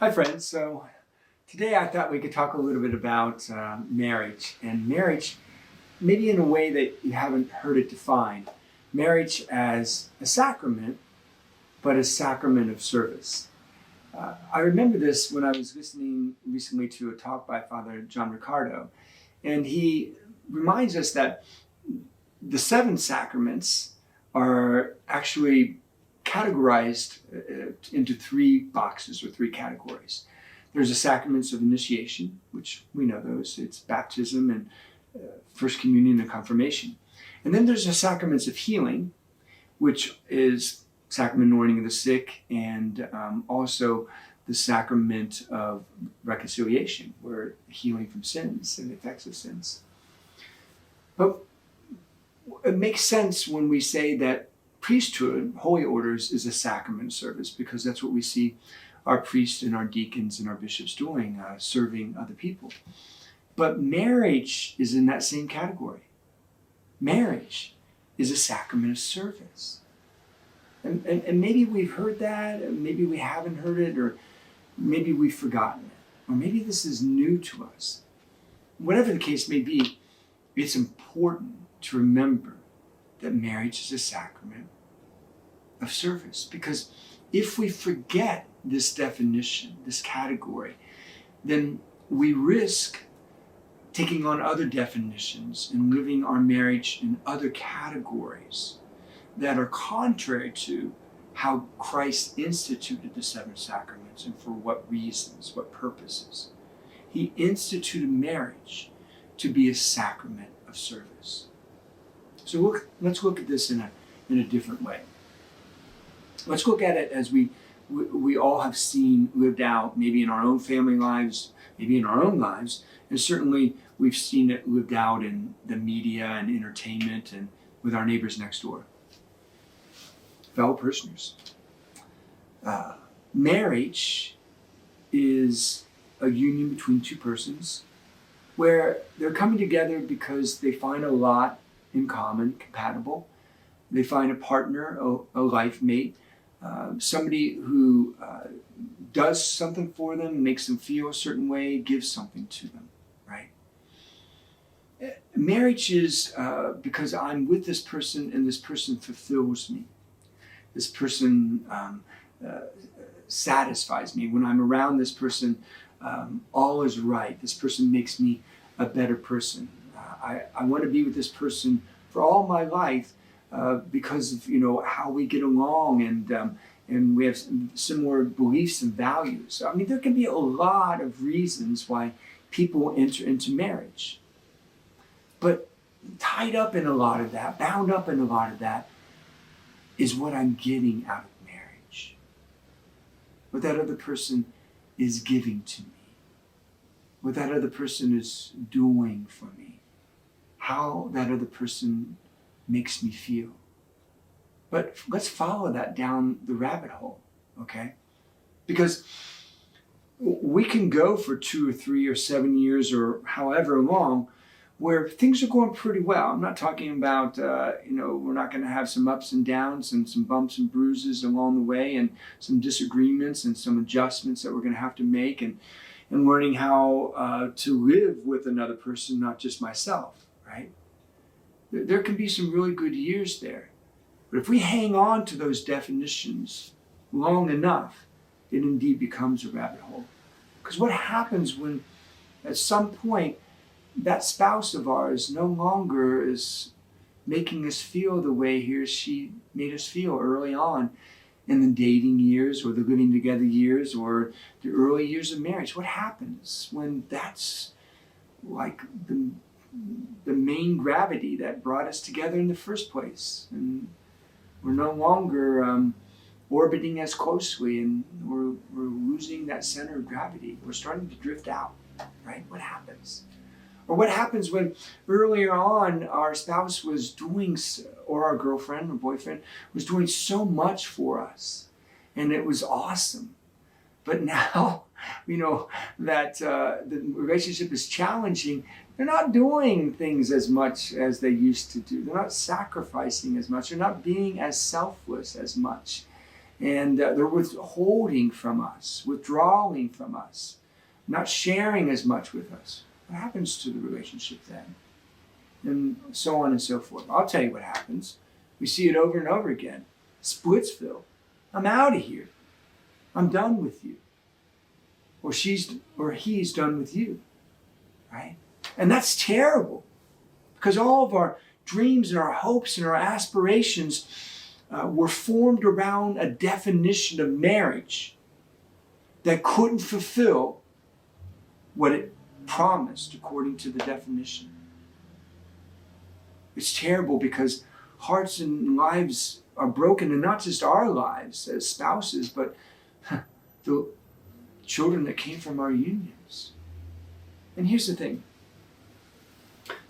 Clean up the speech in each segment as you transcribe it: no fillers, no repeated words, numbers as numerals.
Hi friends, so today I thought we could talk a little bit about marriage, and marriage maybe in a way that you haven't heard it defined. Marriage as a sacrament, but a sacrament of service. I remember this when I was listening recently to a talk by Father John Riccardo, and he reminds us that the seven sacraments are actually categorized into three boxes or three categories. There's the sacraments of initiation, which we know those. It's baptism and first communion and confirmation. And then there's the sacraments of healing, which is sacrament anointing of the sick, and also the sacrament of reconciliation, where healing from sins and the effects of sins. But it makes sense when we say that priesthood, holy orders, is a sacrament of service, because that's what we see our priests and our deacons and our bishops doing, serving other people. But marriage is in that same category. Marriage is a sacrament of service. And maybe we've heard that, and maybe we haven't heard it, or maybe we've forgotten it, or maybe this is new to us. Whatever the case may be, it's important to remember that marriage is a sacrament of service. Because if we forget this definition, this category, then we risk taking on other definitions and living our marriage in other categories that are contrary to how Christ instituted the seven sacraments and for what reasons, what purposes. He instituted marriage to be a sacrament of service. So let's look at this in a different way. Let's look at it as we all have seen lived out, maybe in our own family lives, maybe in our own lives, and certainly we've seen it lived out in the media and entertainment and with our neighbors next door. Fellow parishioners. Marriage is a union between two persons where they're coming together because they find a lot in common, compatible. They find a partner, a life mate, somebody who does something for them, makes them feel a certain way, gives something to them, right? Marriage is because I'm with this person and this person fulfills me. This person satisfies me. When I'm around this person, all is right. This person makes me a better person. I want to be with this person for all my life because of how we get along and we have similar beliefs and values. I mean, there can be a lot of reasons why people enter into marriage. But tied up in a lot of that, bound up in a lot of that, is what I'm getting out of marriage. What that other person is giving to me. What that other person is doing for me. How that other person makes me feel. But let's follow that down the rabbit hole, okay? Because we can go for 2 or 3 or 7 years or however long where things are going pretty well. I'm not talking about, we're not going to have some ups and downs and some bumps and bruises along the way and some disagreements and some adjustments that we're going to have to make and learning how to live with another person, not just myself, right? There can be some really good years there. But if we hang on to those definitions long enough, it indeed becomes a rabbit hole. Because what happens when at some point that spouse of ours no longer is making us feel the way he or she made us feel early on in the dating years or the living together years or the early years of marriage? What happens when that's like the main gravity that brought us together in the first place, and we're no longer orbiting as closely, and we're losing that center of gravity. We're starting to drift out, right? What happens? Or what happens when earlier on our spouse was doing, or our girlfriend or boyfriend was doing so much for us, and it was awesome. But now, that the relationship is challenging. They're not doing things as much as they used to do. They're not sacrificing as much. They're not being as selfless as much. And they're withholding from us, withdrawing from us, not sharing as much with us. What happens to the relationship then? And so on and so forth. I'll tell you what happens. We see it over and over again. Splitsville. I'm out of here. I'm done with you. Or he's done with you. Right? And that's terrible. Because all of our dreams and our hopes and our aspirations were formed around a definition of marriage that couldn't fulfill what it promised according to the definition. It's terrible because hearts and lives are broken, and not just our lives as spouses, but the children that came from our unions. And here's the thing.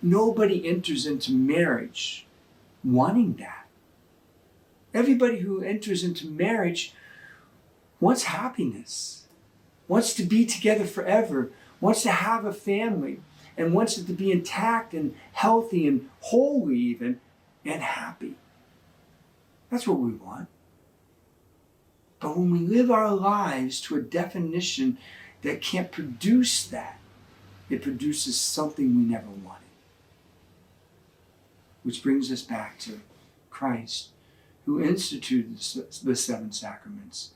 Nobody enters into marriage wanting that. Everybody who enters into marriage wants happiness, wants to be together forever, wants to have a family, and wants it to be intact and healthy and holy even, and happy. That's what we want. But when we live our lives to a definition that can't produce that, it produces something we never wanted. Which brings us back to Christ, who instituted the 7 sacraments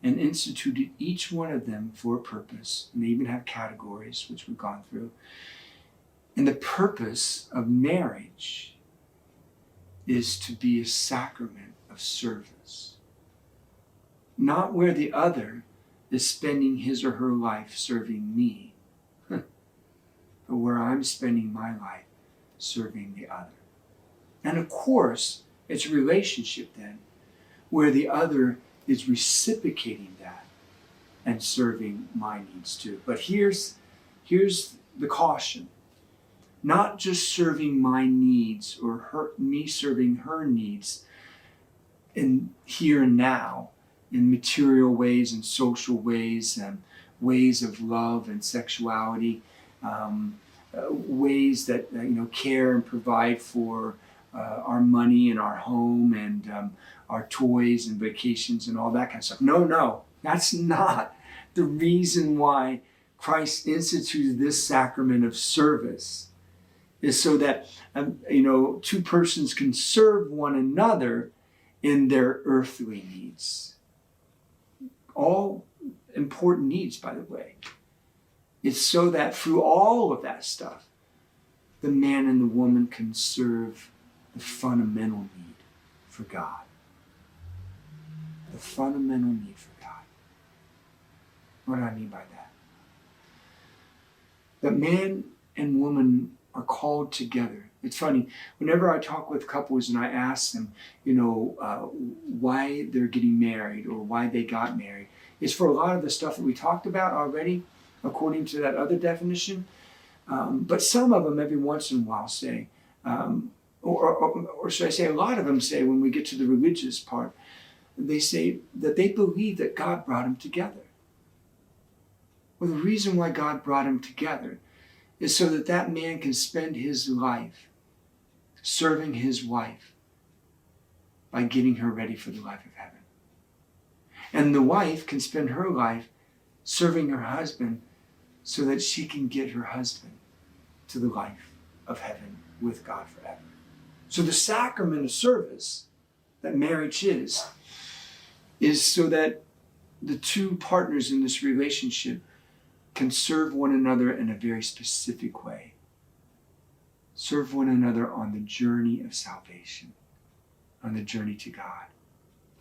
and instituted each one of them for a purpose. And they even have categories, which we've gone through. And the purpose of marriage is to be a sacrament of service. Not where the other is spending his or her life serving me, but where I'm spending my life serving the other. And of course, it's a relationship then where the other is reciprocating that and serving my needs too. But here's the caution. Not just serving my needs or me serving her needs in here and now, in material ways and social ways and ways of love and sexuality, ways that care and provide for our money and our home and our toys and vacations and all that kind of stuff. No, that's not the reason why Christ instituted this sacrament of service. Is so that two persons can serve one another in their earthly needs. All important needs, by the way. It's so that through all of that stuff, the man and the woman can serve the fundamental need for God. The fundamental need for God. What do I mean by that? That man and woman are called together. It's funny, whenever I talk with couples and I ask them, why they're getting married or why they got married, it's for a lot of the stuff that we talked about already, according to that other definition. But some of them every once in a while say, or should I say a lot of them say when we get to the religious part, they say that they believe that God brought them together. Well, the reason why God brought them together is so that that man can spend his life serving his wife by getting her ready for the life of heaven. And the wife can spend her life serving her husband so that she can get her husband to the life of heaven with God forever. So the sacrament of service that marriage is so that the two partners in this relationship can serve one another in a very specific way. Serve one another on the journey of salvation, on the journey to God.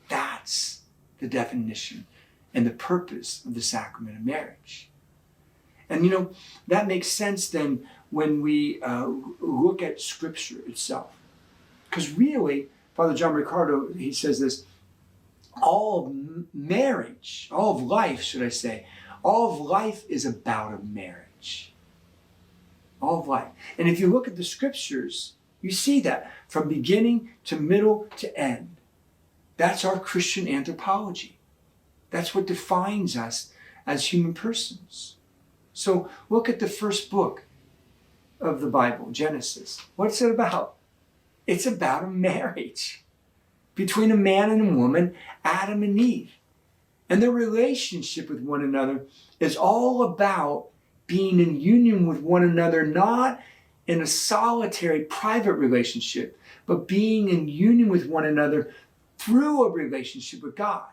That's the definition and the purpose of the sacrament of marriage. And that makes sense then when we look at Scripture itself. Because really, Father John Riccardo, he says this, all of marriage, all of life, should I say, all of life is about a marriage. All of life. And if you look at the Scriptures, you see that from beginning to middle to end. That's our Christian anthropology. That's what defines us as human persons. So look at the first book of the Bible, Genesis. What's it about? It's about a marriage. between a man and a woman, Adam and Eve. And their relationship with one another is all about being in union with one another, not in a solitary private relationship, but being in union with one another through a relationship with God.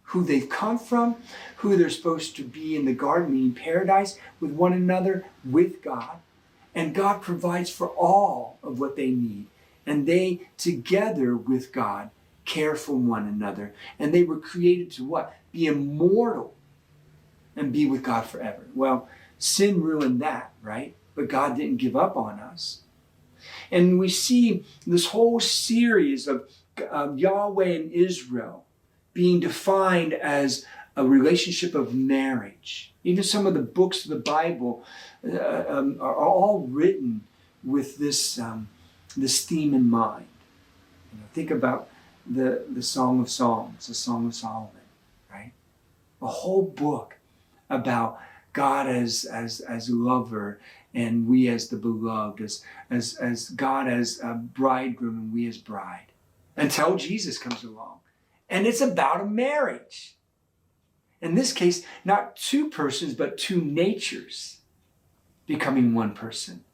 Who they've come from, who they're supposed to be in the garden, meaning paradise, with one another, with God. And God provides for all of what they need. And they, together with God, care for one another. And they were created to what? Be immortal and be with God forever. Well, sin ruined that, right? But God didn't give up on us. And we see this whole series of Yahweh and Israel being defined as a relationship of marriage. Even some of the books of the Bible are all written with this theme in mind. Think about the Song of Songs, the Song of Solomon, right? A whole book about God as lover and we as the beloved, as God as a bridegroom and we as bride, until Jesus comes along. And it's about a marriage. In this case, not two persons, but two natures becoming one person.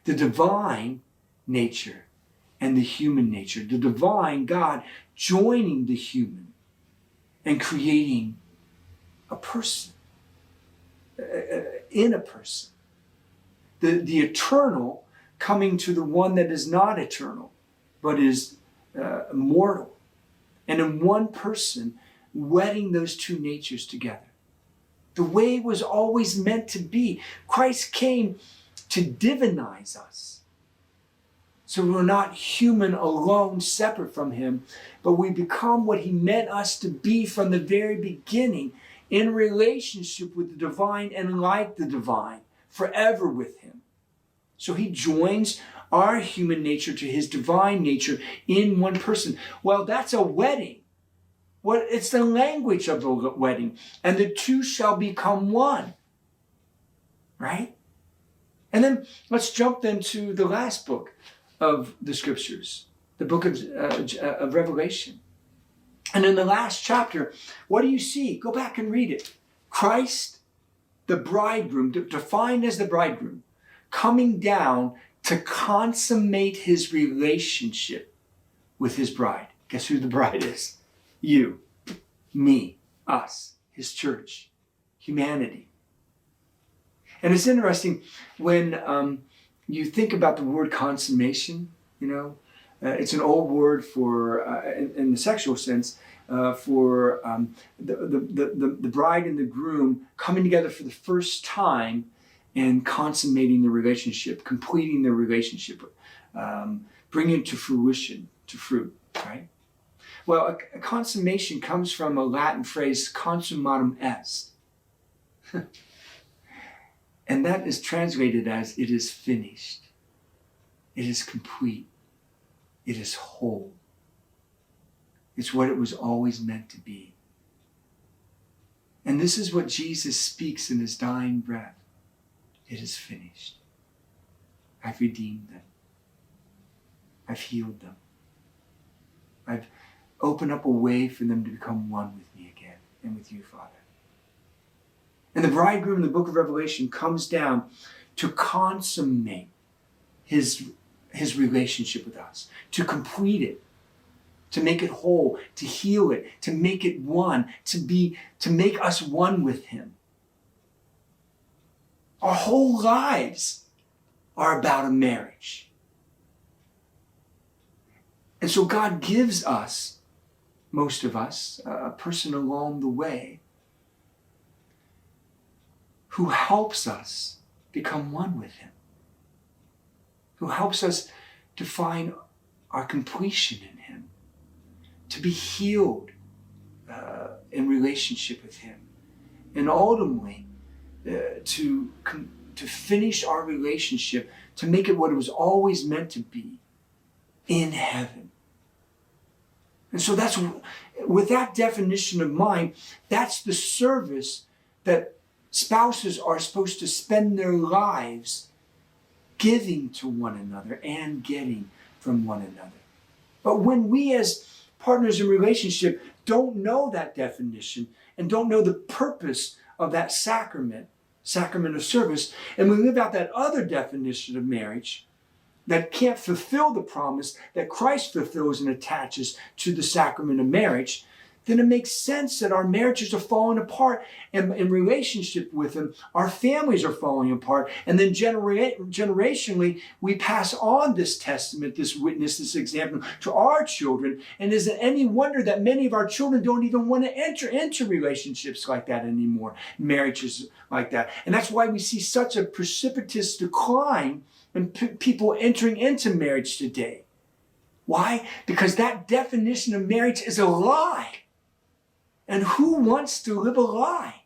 The divine nature and the human nature. The divine God joining the human and creating a person in a person. The eternal coming to the one that is not eternal, but is mortal. And in one person, wedding those two natures together. The way it was always meant to be. Christ came to divinize us. So we're not human alone, separate from him, but we become what he meant us to be from the very beginning, in relationship with the divine and like the divine, forever with him. So he joins our human nature to his divine nature in one person. Well, that's a wedding. Well, it's the language of the wedding. And the two shall become one. Right? And then let's jump then to the last book of the scriptures, the book of Revelation. And in the last chapter, what do you see? Go back and read it. Christ, the bridegroom, defined as the bridegroom, coming down to consummate his relationship with his bride. Guess who the bride is? You, me, us, his church, humanity. And it's interesting when you think about the word consummation, it's an old word for, in the sexual sense, for the bride and the groom coming together for the first time and consummating the relationship, completing the relationship, bringing it to fruition, to fruit, right? Well, a consummation comes from a Latin phrase, consummatum est. And that is translated as, it is finished. It is complete. It is whole. It's what it was always meant to be. And this is what Jesus speaks in his dying breath. It is finished. I've redeemed them. I've healed them. I've opened up a way for them to become one with me again and with you, Father. And the bridegroom in the book of Revelation comes down to consummate his relationship with us, to complete it, to make it whole, to heal it, to make it one, to make us one with him. Our whole lives are about a marriage. And so God gives us, most of us, a person along the way who helps us become one with him, who helps us to find our completion in him, to be healed in relationship with him, and ultimately to finish our relationship, to make it what it was always meant to be, in heaven. And so that's, with that definition of mind, that's the service that spouses are supposed to spend their lives giving to one another and getting from one another. But when we as partners in relationship don't know that definition and don't know the purpose of that sacrament of service, and we live out that other definition of marriage that can't fulfill the promise that Christ fulfills and attaches to the sacrament of marriage, then it makes sense that our marriages are falling apart, and in relationship with Him, our families are falling apart, and then generationally, we pass on this testament, this witness, this example to our children, and is it any wonder that many of our children don't even want to enter into relationships like that anymore, marriages like that. And that's why we see such a precipitous decline in people entering into marriage today. Why? Because that definition of marriage is a lie. And who wants to live a lie?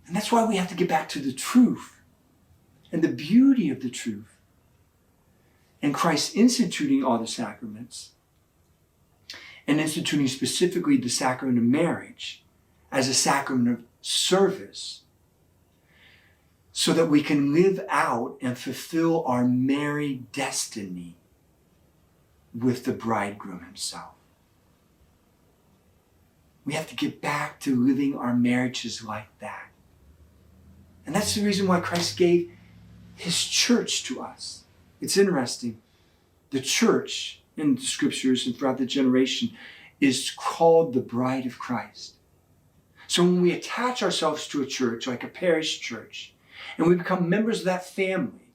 And that's why we have to get back to the truth and the beauty of the truth. And Christ instituting all the sacraments and instituting specifically the sacrament of marriage as a sacrament of service so that we can live out and fulfill our married destiny with the bridegroom himself. We have to get back to living our marriages like that. And that's the reason why Christ gave His church to us. It's interesting. The church in the scriptures and throughout the generation is called the bride of Christ. So when we attach ourselves to a church, like a parish church, and we become members of that family,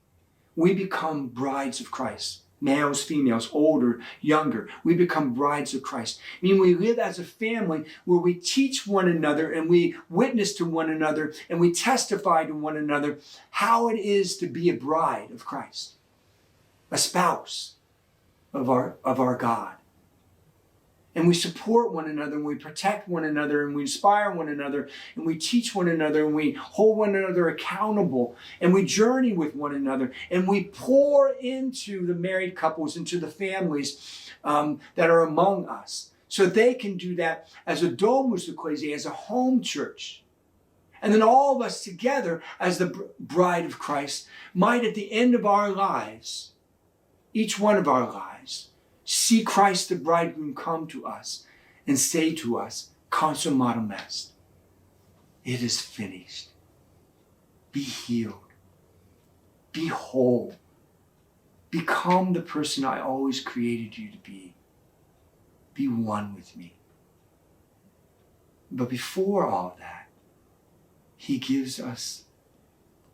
we become brides of Christ. Males, females, older, younger. We become brides of Christ. I mean, we live as a family where we teach one another and we witness to one another and we testify to one another how it is to be a bride of Christ, a spouse of our God. And we support one another and we protect one another and we inspire one another and we teach one another and we hold one another accountable and we journey with one another and we pour into the married couples, into the families that are among us so they can do that as a domus ecclesiae, as a home church. And then all of us together as the bride of Christ might at the end of our lives, each one of our lives, see Christ the bridegroom come to us and say to us, consummatum est. It is finished. Be healed. Be whole. Become the person I always created you to be. Be one with me. But before all that, He gives us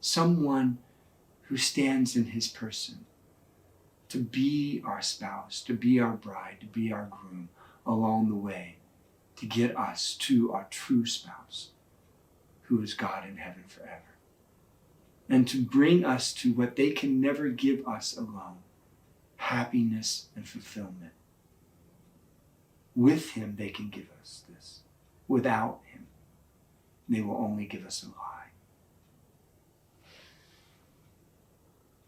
someone who stands in His person to be our spouse, to be our bride, to be our groom along the way, to get us to our true spouse, who is God in heaven forever, and to bring us to what they can never give us alone, happiness and fulfillment. With Him, they can give us this. Without Him, they will only give us a lie.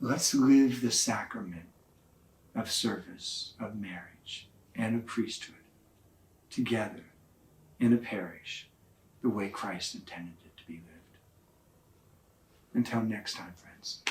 Let's live the sacrament of service, of marriage, and of priesthood together in a parish the way Christ intended it to be lived. Until next time, friends.